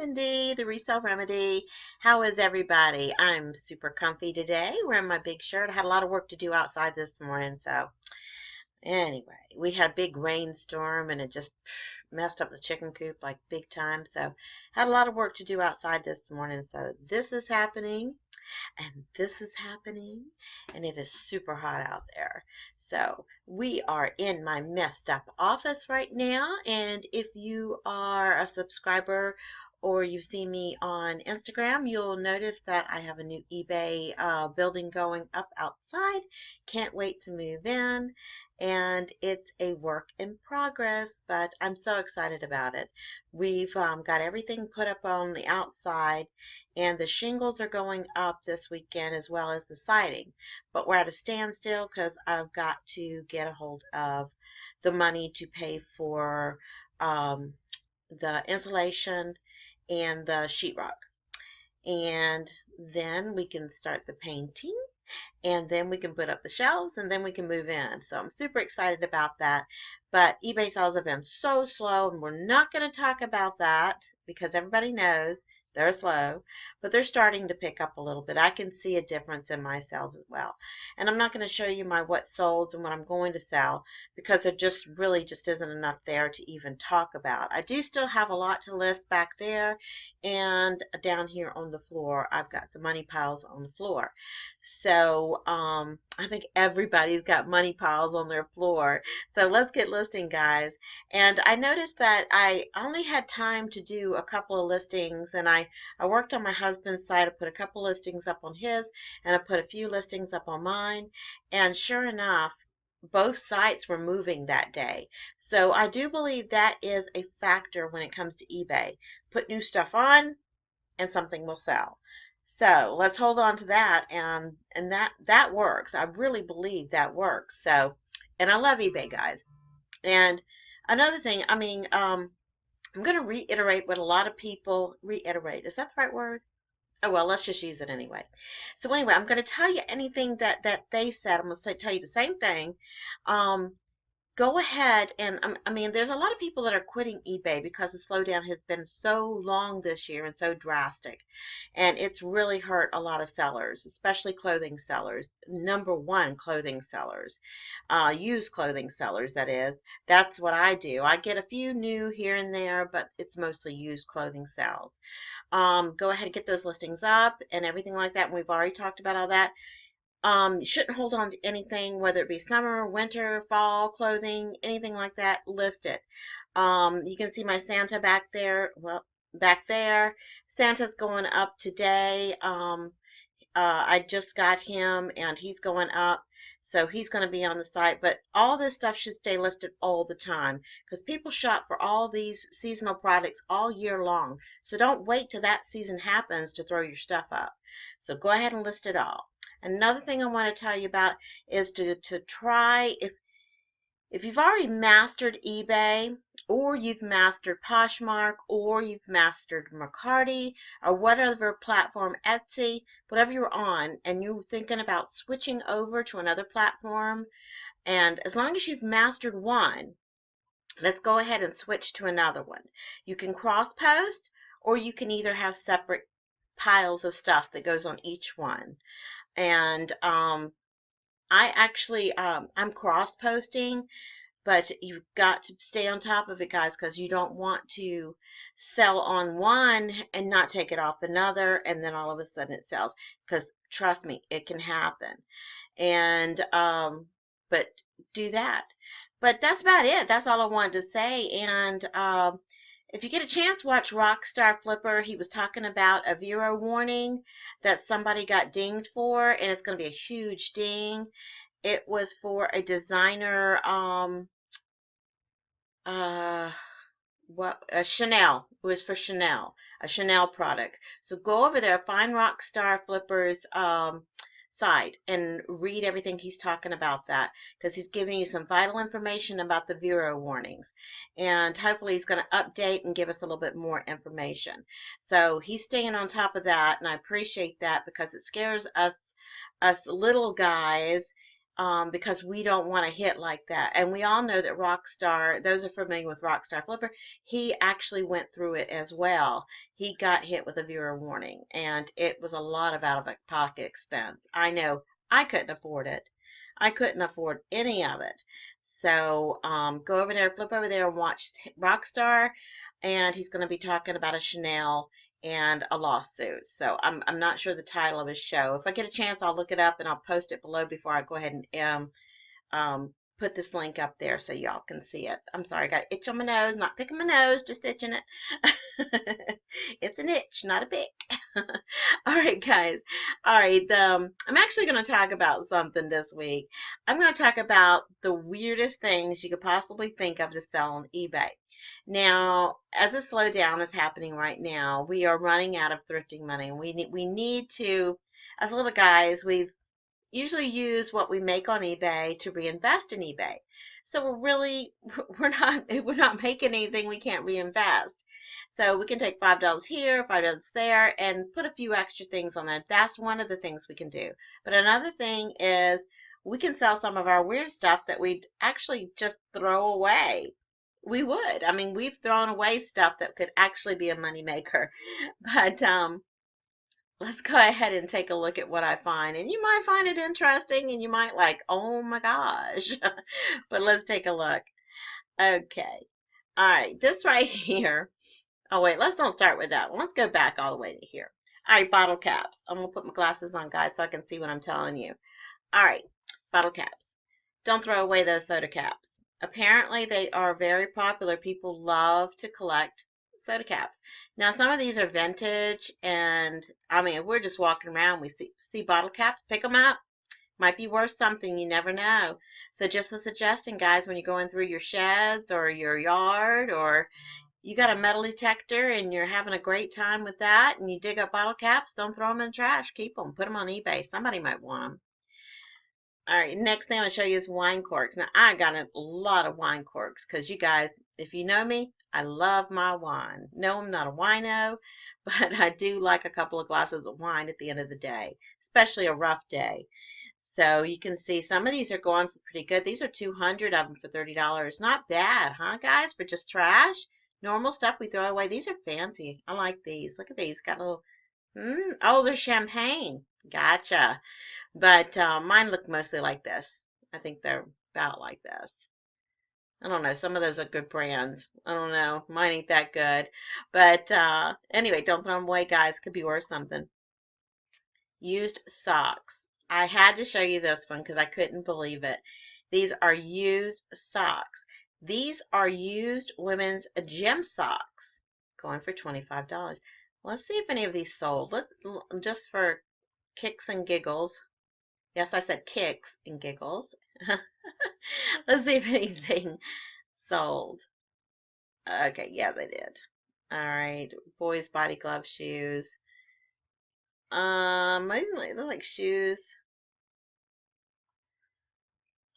Cindy, the Resale Remedy. How is everybody? I'm super comfy today, wearing my big shirt. I had a lot of work to do outside this morning, so anyway, we had a big rainstorm and it just messed up the chicken coop like big time. So had a lot of work to do outside this morning. So this is happening and this is happening and it is super hot out there. So we are in my messed up office right now, and if you are a subscriber or you've seen me on Instagram, you'll notice that I have a new eBay building going up outside. Can't wait to move in, and it's a work in progress, but I'm so excited about it. We've got everything put up on the outside, and the shingles are going up this weekend as well as the siding. But we're at a standstill because I've got to get a hold of the money to pay for the insulation and the sheetrock. And then we can start the painting, and then we can put up the shelves, and then we can move in. So I'm super excited about that. But eBay sales have been so slow, and we're not going to talk about that because everybody knows they're slow, but they're starting to pick up a little bit. I can see a difference in my sales as well. And I'm not going to show you my what solds and what I'm going to sell because there just really just isn't enough there to even talk about. I do still have a lot to list back there, and down here on the floor, I've got some money piles on the floor. So I think everybody's got money piles on their floor. So let's get listing, guys. And I noticed that I only had time to do a couple of listings, and I worked on my husband's side. I put a couple listings up on his, and I put a few listings up on mine. And sure enough, both sites were moving that day. So I do believe that is a factor when it comes to eBay. Put new stuff on, and something will sell. So let's hold on to that, and that works. I really believe that works. So, and I love eBay, guys. And another thing, I'm going to reiterate what a lot of people reiterate. Is that the right word? Oh, well, let's just use it anyway. So anyway, I'm going to tell you anything that they said. I'm going to tell you the same thing. Go ahead and, there's a lot of people that are quitting eBay because the slowdown has been so long this year and so drastic. And it's really hurt a lot of sellers, especially clothing sellers. Number one, clothing sellers. Used clothing sellers, that is. That's what I do. I get a few new here and there, but it's mostly used clothing sales. Go ahead and get those listings up and everything like that. And we've already talked about all that. You shouldn't hold on to anything, whether it be summer, winter, fall clothing, anything like that. List it. You can see my Santa back there. Well, back there, Santa's going up today. I just got him, and he's going up, so he's going to be on the site. But all this stuff should stay listed all the time because people shop for all these seasonal products all year long. So don't wait till that season happens to throw your stuff up. So go ahead and list it all. Another thing I want to tell you about is to try, if you've already mastered eBay, or you've mastered Poshmark, or you've mastered Mercari, or whatever platform, Etsy, whatever you're on, and you're thinking about switching over to another platform, and as long as you've mastered one, let's go ahead and switch to another one. You can cross-post, or you can either have separate piles of stuff that goes on each one. And I actually, I'm cross-posting, but you've got to stay on top of it, guys, because you don't want to sell on one and not take it off another, and then all of a sudden it sells, because trust me, it can happen. And, but do that. But that's about it. That's all I wanted to say. And, if you get a chance, watch Rockstar Flipper. He was talking about a Vero warning that somebody got dinged for, and it's going to be a huge ding. It was for a designer, Chanel. It was for Chanel, a Chanel product. So go over there, find Rockstar Flipper's site and read everything he's talking about that, because he's giving you some vital information about the Vero warnings, and hopefully he's going to update and give us a little bit more information. So he's staying on top of that, and I appreciate that because it scares us little guys because we don't want to hit like that. And we all know that Rockstar, those are familiar with Rockstar Flipper, he actually went through it as well. He got hit with a Vero warning, and it was a lot of out-of-pocket expense. I know I couldn't afford it. I couldn't afford any of it. So go over there, flip over there and watch Rockstar, and he's going to be talking about a Chanel and a lawsuit. So I'm not sure the title of his show. If I get a chance, I'll look it up and I'll post it below before I go ahead and put this link up there so y'all can see it. I'm sorry, I got an itch on my nose. Not picking my nose, just itching it. It's an itch, not a pick. All right, guys. All right, I'm actually going to talk about something this week. I'm going to talk about the weirdest things you could possibly think of to sell on eBay. Now, as a slowdown is happening right now, we are running out of thrifting money. We need to, as little guys, we've usually use what we make on eBay to reinvest in eBay. So we're not making anything we can't reinvest. So we can take $5 here, $5 there, and put a few extra things on there. That's one of the things we can do. But another thing is we can sell some of our weird stuff that we'd actually just throw away. We would. I mean, we've thrown away stuff that could actually be a money maker. But let's go ahead and take a look at what I find. And you might find it interesting and you might like, oh my gosh. But let's take a look. Okay. All right. This right here. Oh, wait. Let's don't start with that. Let's go back all the way to here. All right. Bottle caps. I'm going to put my glasses on, guys, so I can see what I'm telling you. All right. Bottle caps. Don't throw away those soda caps. Apparently, they are very popular. People love to collect soda caps. Now, some of these are vintage, and I mean, if we're just walking around, we see bottle caps, pick them up. Might be worth something, you never know. So just a suggestion, guys, when you're going through your sheds or your yard, or you got a metal detector and you're having a great time with that, and you dig up bottle caps, don't throw them in the trash. Keep them. Put them on eBay. Somebody might want them. All right, next thing I'm going to show you is wine corks. Now, I got a lot of wine corks because you guys, if you know me, I love my wine. No, I'm not a wino, but I do like a couple of glasses of wine at the end of the day, especially a rough day. So you can see some of these are going for pretty good. These are 200 of them for $30. Not bad, huh, guys, for just trash? Normal stuff we throw away. These are fancy. I like these. Look at these. Got a little, oh, they're champagne. Gotcha. But mine look mostly like this. I think they're about like this. I don't know. Some of those are good brands. I don't know. Mine ain't that good. But anyway, don't throw them away, guys. Could be worth something. Used socks. I had to show you this one because I couldn't believe it. These are used socks. These are used women's gym socks. Going for $25. Let's see if any of these sold. Let's just for kicks and giggles. Yes, I said kicks and giggles. Let's see if anything sold. Okay, yeah, they did. All right, boys' body glove shoes. They look like shoes.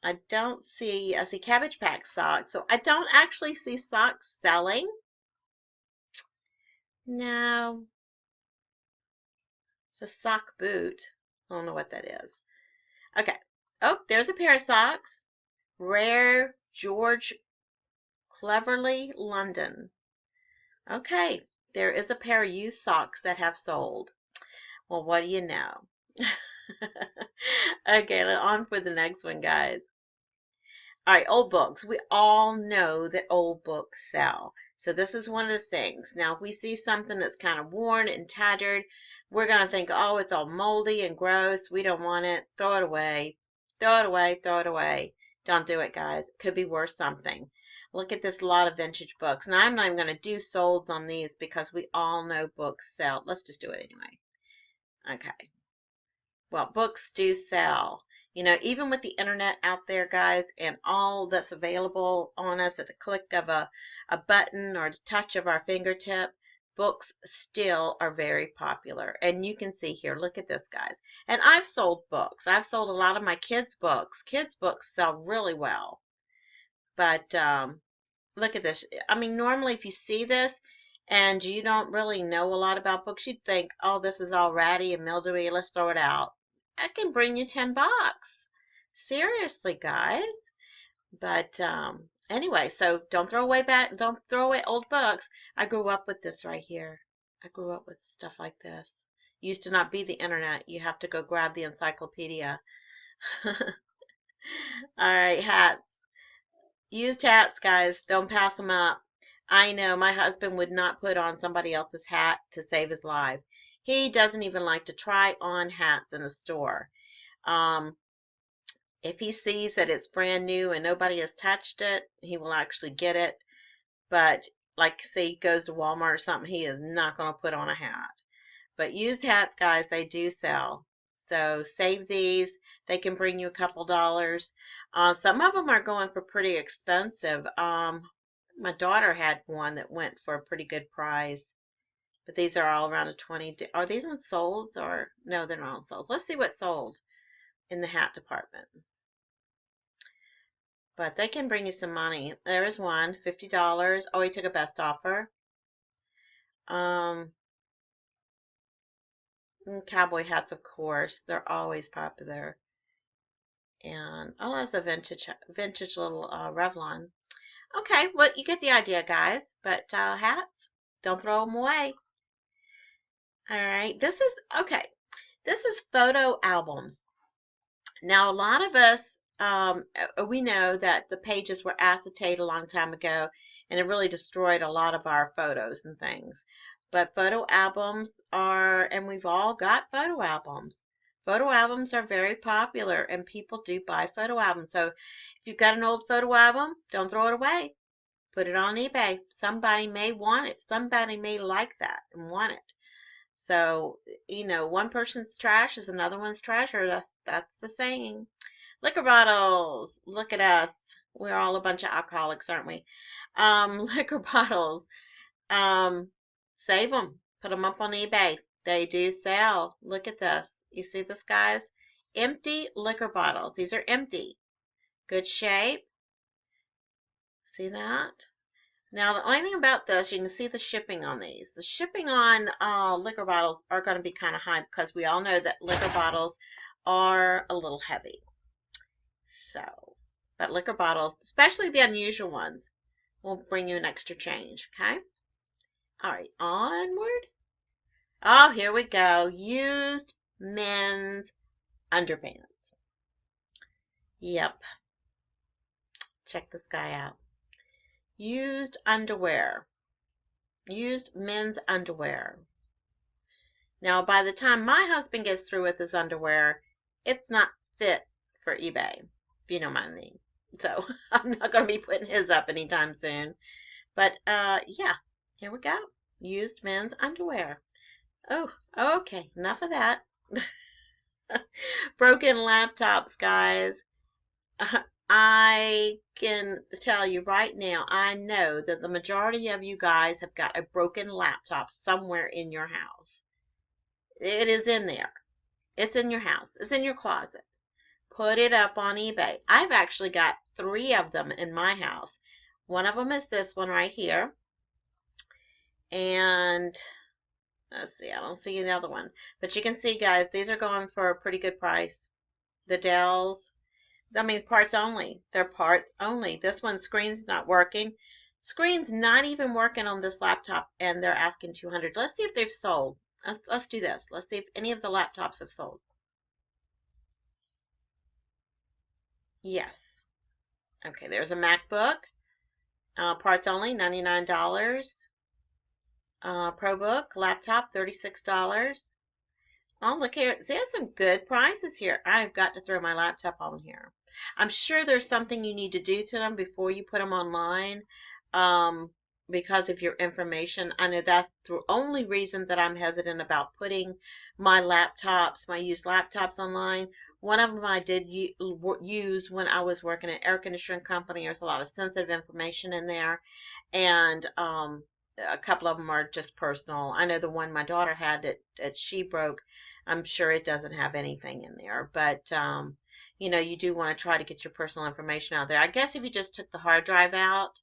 I don't see, I see Cabbage Patch socks. So I don't actually see socks selling. No. It's a sock boot. I don't know what that is. Okay. Oh, there's a pair of socks. Rare George Cleverly, London. Okay, there is a pair of used socks that have sold. Well, what do you know? Okay, on for the next one, guys. All right, old books. We all know that old books sell. So this is one of the things. Now, if we see something that's kind of worn and tattered, we're going to think, oh, it's all moldy and gross. We don't want it. Throw it away. Throw it away. Throw it away. Don't do it, guys. It could be worth something. Look at this lot of vintage books. Now, I'm not even going to do solds on these because we all know books sell. Let's just do it anyway. Okay. Well, books do sell. You know, even with the internet out there, guys, and all that's available on us at the click of a button or the touch of our fingertip, books still are very popular. And you can see here, look at this, guys. And I've sold books. I've sold a lot of my kids' books. Kids' books sell really well. But look at this. I mean, normally if you see this and you don't really know a lot about books, you'd think, oh, this is all ratty and mildewy. Let's throw it out. I can bring you $10. Seriously, guys. But anyway, so don't throw away old books. I grew up with this right here. I grew up with stuff like this. Used to not be the internet. You have to go grab the encyclopedia. All right, hats. Used hats, guys. Don't pass them up. I know my husband would not put on somebody else's hat to save his life. He doesn't even like to try on hats in a store. Um, if he sees that it's brand new and nobody has touched it, he will actually get it. But like say he goes to Walmart or something, he is not going to put on a hat. But used hats, guys, they do sell. So save these. They can bring you a couple dollars. Some of them are going for pretty expensive. My daughter had one that went for a pretty good price. But these are all around a 20. Are these on solds or no? They're not on solds. Let's see what's sold in the hat department. But they can bring you some money. There is one, $50. Oh, he took a best offer. Cowboy hats, of course. They're always popular. And oh, that's a vintage little Revlon. Okay, well, you get the idea, guys. But hats, don't throw them away. All right, this is photo albums. Now, a lot of us, we know that the pages were acetate a long time ago, and it really destroyed a lot of our photos and things. But photo albums are, and we've all got photo albums. Photo albums are very popular, and people do buy photo albums. So if you've got an old photo album, don't throw it away. Put it on eBay. Somebody may want it. Somebody may like that and want it. So, one person's trash is another one's treasure. That's the saying. Liquor bottles. Look at us. We're all a bunch of alcoholics, aren't we? Liquor bottles. Save them. Put them up on eBay. They do sell. Look at this. You see this, guys? Empty liquor bottles. These are empty. Good shape. See that? Now, the only thing about this, you can see the shipping on these. The shipping on liquor bottles are going to be kind of high because we all know that liquor bottles are a little heavy. So, but liquor bottles, especially the unusual ones, will bring you an extra change, okay? All right, onward. Oh, here we go. Used men's underpants. Yep. Check this guy out. Used underwear. Used men's underwear. Now, by the time my husband gets through with his underwear, it's not fit for eBay, if you know what I mean. So I'm not going to be putting his up anytime soon. But yeah, here we go. Used men's underwear. Oh, okay, enough of that. Broken laptops, guys. I can tell you right now, I know that the majority of you guys have got a broken laptop somewhere in your house. It is in there. It's in your house. It's in your closet. Put it up on eBay. I've actually got 3 of them in my house. One of them is this one right here. And let's see, I don't see another one. But you can see, guys, these are going for a pretty good price. The Dells. I mean, parts only. They're parts only. This one's screen's not working. Screen's not even working on this laptop, and they're asking $200. Let's see if they've sold. Let's do this. Let's see if any of the laptops have sold. Yes. Okay, there's a MacBook. Parts only, $99. ProBook laptop, $36. Oh, look here. There's some good prices here. I've got to throw my laptop on here. I'm sure there's something you need to do to them before you put them online because of your information. I know that's the only reason that I'm hesitant about putting my used laptops online. One of them I did use when I was working at an air conditioning company. There's a lot of sensitive information in there. And a couple of them are just personal. I know the one my daughter had that she broke, I'm sure it doesn't have anything in there. But, you do want to try to get your personal information out there. I guess if you just took the hard drive out,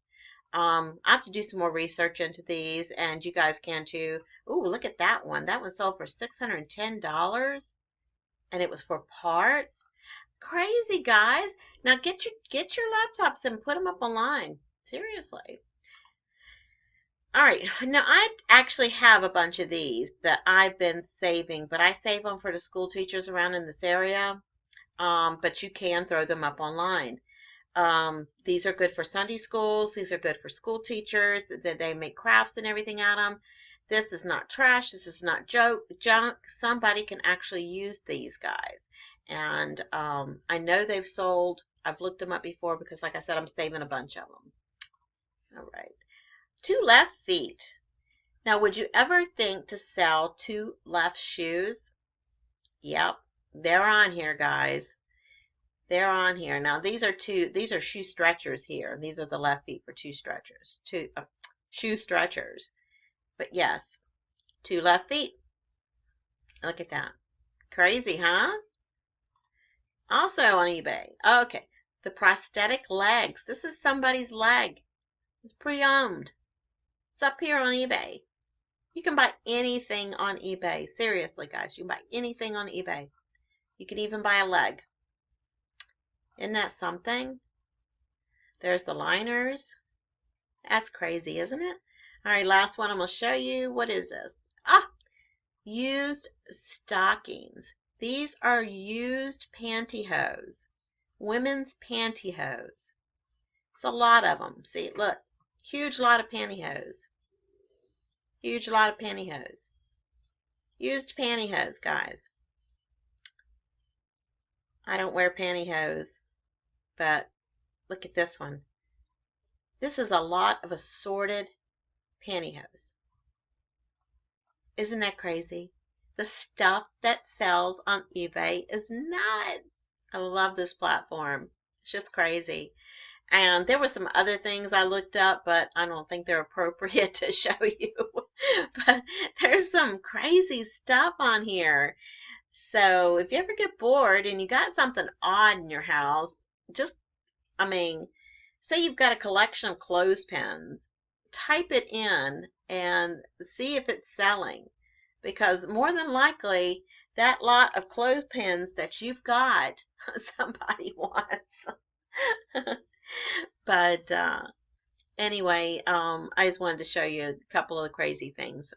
I have to do some more research into these, and you guys can too. Ooh, look at that one. That one sold for $610, and it was for parts. Crazy, guys. Now get your laptops and put them up online. Seriously. All right. Now I actually have a bunch of these that I've been saving, but I save them for the school teachers around in this area. But you can throw them up online. These are good for Sunday schools. These are good for school teachers that they make crafts and everything out of them. This is not trash. This is not junk. Somebody can actually use these guys. And I know they've sold. I've looked them up before because, like I said, I'm saving a bunch of them. All right. 2 left feet. Now, would you ever think to sell 2 left shoes? Yep, they're on here, guys. They're on here. Now these are shoe stretchers here. These are the left feet for shoe stretchers. But yes, 2 left feet. Look at that. Crazy, huh? Also on eBay. Okay, the prosthetic legs. This is somebody's leg. It's pre-owned. It's up here on eBay. You can buy anything on eBay. Seriously, guys, you can buy anything on eBay. You can even buy a leg. Isn't that something? There's the liners. That's crazy, isn't it? All right, last one I'm going to show you. What is this? Used stockings. These are used pantyhose. Women's pantyhose. It's a lot of them. See, look. Huge lot of pantyhose. Huge lot of pantyhose. Used pantyhose, guys. I don't wear pantyhose, but look at this one. This is a lot of assorted pantyhose. Isn't that crazy? The stuff that sells on eBay is nuts. I love this platform. It's just crazy. And there were some other things I looked up, but I don't think they're appropriate to show you. But there's some crazy stuff on here. So if you ever get bored and you got something odd in your house, say you've got a collection of clothespins, type it in and see if it's selling. Because more than likely, that lot of clothespins that you've got, somebody wants. But anyway, I just wanted to show you a couple of the crazy things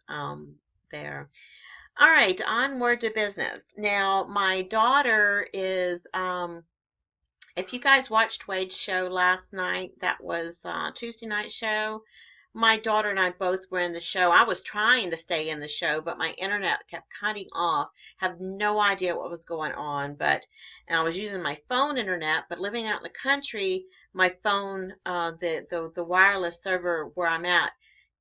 there. All right, onward to business. Now, my daughter is, if you guys watched Wade's show last night, that was Tuesday night show. My daughter and I both were in the show. I was trying to stay in the show, but my internet kept cutting off. Have no idea what was going on, and I was using my phone internet, but living out in the country, my phone, the wireless server where I'm at,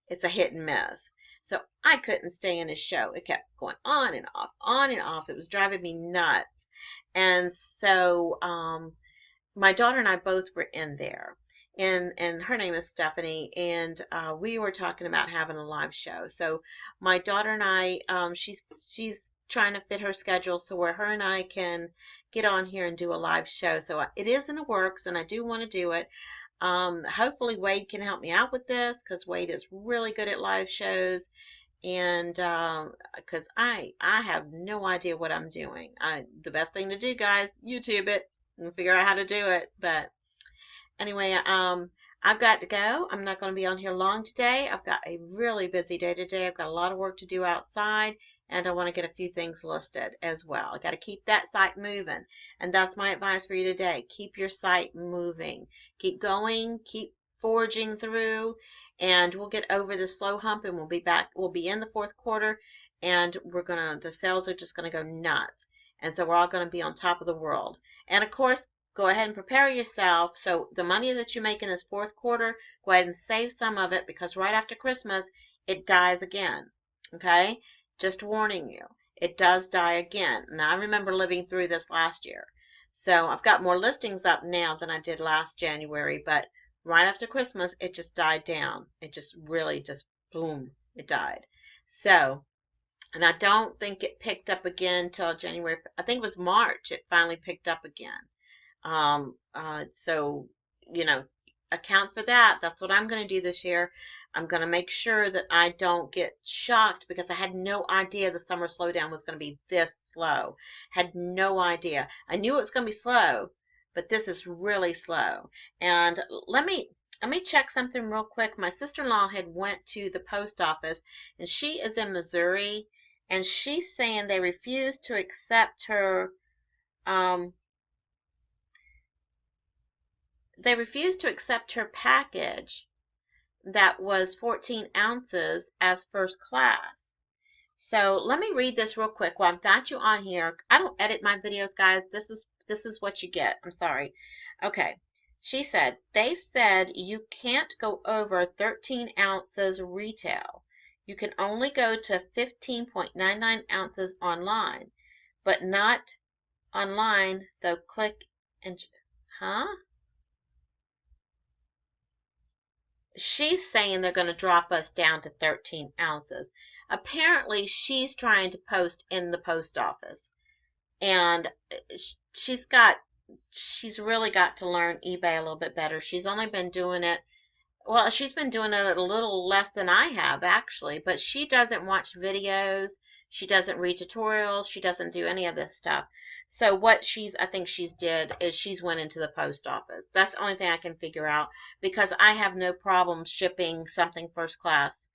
it's a hit and miss. So I couldn't stay in his show. It kept going on and off, on and off. It was driving me nuts. And so my daughter and I both were in there. And her name is Stephanie, and we were talking about having a live show. So my daughter and I, she's trying to fit her schedule so where her and I can get on here and do a live show. So it is in the works, and I do want to do it. Hopefully Wade can help me out with this because Wade is really good at live shows, and because I have no idea what I'm doing. The best thing to do, guys, YouTube it and figure out how to do it. But anyway, I've got to go. I'm not going to be on here long today. I've got a really busy day today. I've got a lot of work to do outside, and I want to get a few things listed as well. I got to keep that site moving, and that's my advice for you today. Keep your site moving. Keep going. Keep forging through, and we'll get over the slow hump, and we'll be back. We'll be in the fourth quarter, and the sales are just going to go nuts, and so we're all going to be on top of the world. And of course, go ahead and prepare yourself. So the money that you make in this fourth quarter, go ahead and save some of it because right after Christmas, it dies again. Okay? Just warning you. It does die again. Now, I remember living through this last year. So I've got more listings up now than I did last January, but right after Christmas, it just died down. It just really just, boom, it died. So, and I don't think it picked up again till January. I think it was March it finally picked up again. So, account for that. That's what I'm going to do this year. I'm going to make sure that I don't get shocked because I had no idea the summer slowdown was going to be this slow. Had no idea. I knew it was going to be slow, but this is really slow. And let me check something real quick. My sister-in-law had went to the post office, and she is in Missouri, and she's saying they refuse to accept her package that was 14 ounces as first class. So let me read this real quick while I've got you on here. I don't edit my videos, guys. This is what you get. I'm sorry. Okay. She said, they said you can't go over 13 ounces retail. You can only go to 15.99 ounces online, but not online, though click and, huh? She's saying they're going to drop us down to 13 ounces. Apparently, she's trying to post in the post office. And she's really got to learn eBay a little bit better. She's only been doing it, well, she's been doing it a little less than I have, actually. But she doesn't watch videos. She doesn't read tutorials. She doesn't do any of this stuff. So what I think she's did is she's went into the post office. That's the only thing I can figure out, because I have no problem shipping something first class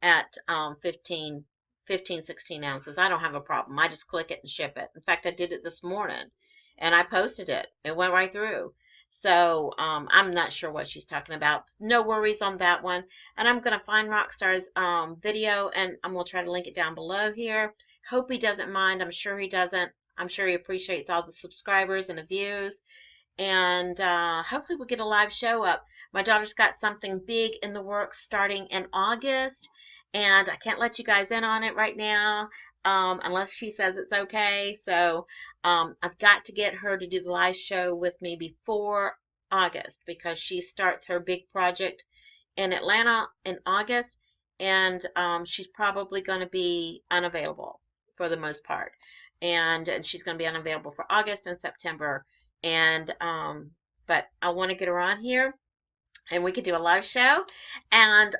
at 16 ounces. I don't have a problem. I just click it and ship it. In fact, I did it this morning and I posted it. It went right through. So I'm not sure what she's talking about. No worries on that one. And I'm going to find Rockstar's video, and I'm going to try to link it down below here. Hope he doesn't mind. I'm sure he doesn't. I'm sure he appreciates all the subscribers and the views. And hopefully we'll get a live show up. My daughter's got something big in the works starting in August, and I can't let you guys in on it right now unless she says it's okay. So I've got to get her to do the live show with me before August, because she starts her big project in Atlanta in August, and she's probably going to be unavailable for the most part. And she's going to be unavailable for August and September. And but I want to get her on here, and we could do a live show, and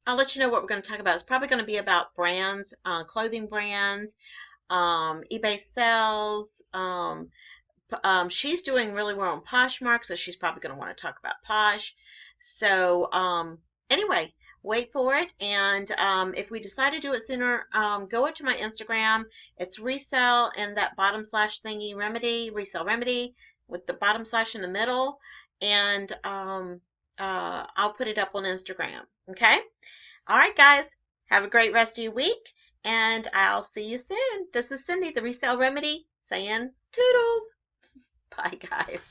I'll let you know what we're going to talk about. It's probably going to be about brands, clothing brands, eBay sales. She's doing really well on Poshmark, so she's probably going to want to talk about Posh. So anyway, wait for it. And if we decide to do it sooner, go to my Instagram. It's resell and that bottom slash thingy remedy, resell remedy with the bottom slash in the middle. And I'll put it up on Instagram. Okay? All right, guys. Have a great rest of your week, and I'll see you soon. This is Cindy, the Resell Remedy, saying toodles. Bye, guys.